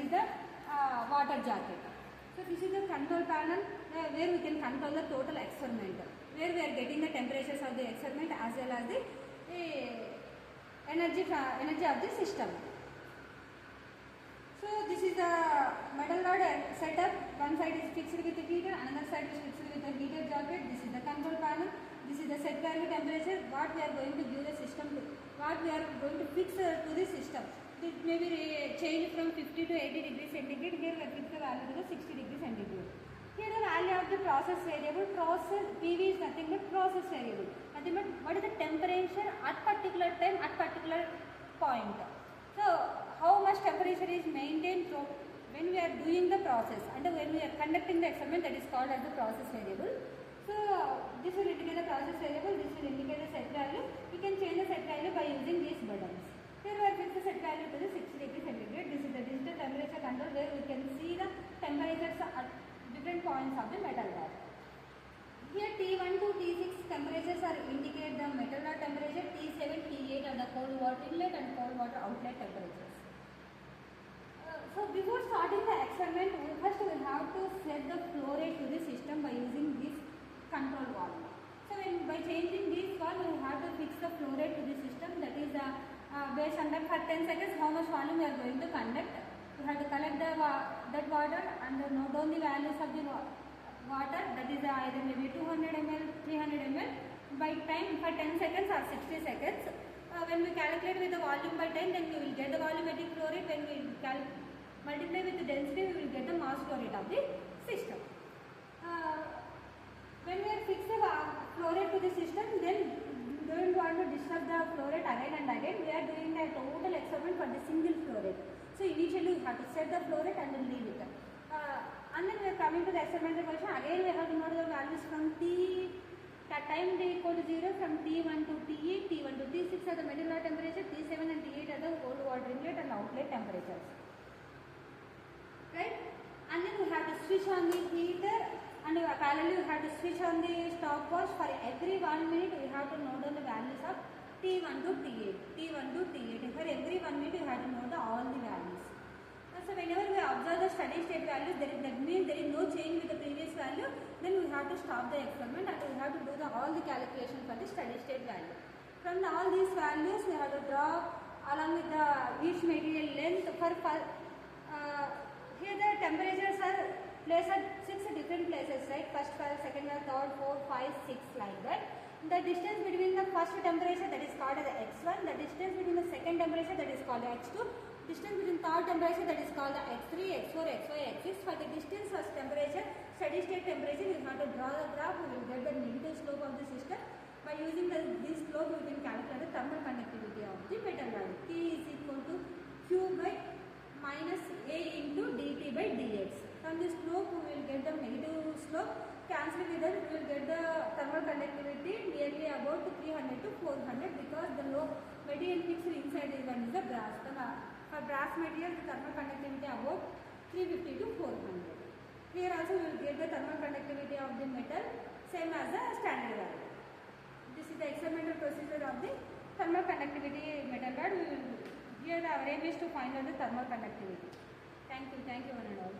is the water jacket. So this is the control panel where we can control the total experiment, where we are getting the temperatures of the experiment as well as the energy of the system. So this is the metal rod setup. One side is fixed with the heater, another side is fixed with the heater jacket. This is the control panel. This is the set value temperature. What we are going to give the system to, what we are going to fix to the system. It may be changed from 50 to 80 degrees centigrade. Here we have fixed the value to the 60 degrees centigrade. Here the value of the process variable. Process PV is nothing but process variable. Nothing but what is the temperature at particular time at particular point. So how much temperature is maintained when we are doing the process and when we are conducting the experiment, that is called as the process variable. So this will indicate the process variable, this will indicate the set value. We can change the set value by using these buttons. Here we have fixed the set value to the 60 degrees centigrade. This is the digital temperature control where we can see the temperatures at different points of the metal rod. Here T1 to T6 temperatures are indicate the metal rod temperature, T7, T8 are the cold water inlet and cold water outlet temperatures. So before starting the experiment, first we will have to set the flow rate to the system by using this control valve. So by changing this valve, we have to fix the flow rate to the system, that is based on that for 10 seconds how much volume we are going to conduct. We have to collect that water and note down the values of the water, that is either maybe 200 ml, 300 ml by time for 10 seconds or 60 seconds. When we calculate with the volume by 10, then we will get the volumetric flow rate. When we multiply with the density, we will get the mass flow rate of the system. When we are fixed the flow rate to the system, then we don't want to disturb the flow rate again and again. We are doing the total experiment for the single flow rate. So initially we have to set the flow rate and then leave it. And then we are coming to the experimental question. Again we have to know the values from time t equal to 0, from T1 to T8, T1 to T6 are the metal rod temperature, T7 and T8 are the cold water inlet and outlet temperatures. Right? And then we have to switch on the heater, and parallelly we have to switch on the stopwatch. For every 1 minute we have to note down the values of T1 to T8, T1 to T8. For every 1 minute we have to note all the values. So whenever we observe the steady state values, that means there is no change with the previous value, then we have to stop the experiment and we have to do all the calculation for the steady state value. From all these values we have to draw along with the each material length. Here the temperatures are placed at 6 different places, right? First, second, third, fourth, 5, 6 like that. The distance between the first temperature, that is called as x1. The distance between the second temperature, that is called x2. Distance between third temperature, that is called the x3, x4, xy, x6. For the distance of temperature, steady state temperature, we have to draw the graph. We will get the negative slope of the system. By using this slope, we can calculate the thermal conductivity of the metal rod. T is equal to Q by minus A into dt by dx. From this slope, we will get the negative slope. Cancelling with that, we will get the thermal conductivity nearly about 300 to 400 because the low material fixed inside is one is the brass. For brass material, the thermal conductivity about 350 to 400. Here also we will get the thermal conductivity of the metal same as the standard value. This is the experimental procedure of the thermal conductivity metal rod. Here our aim is to find out the thermal conductivity. Thank you one and all.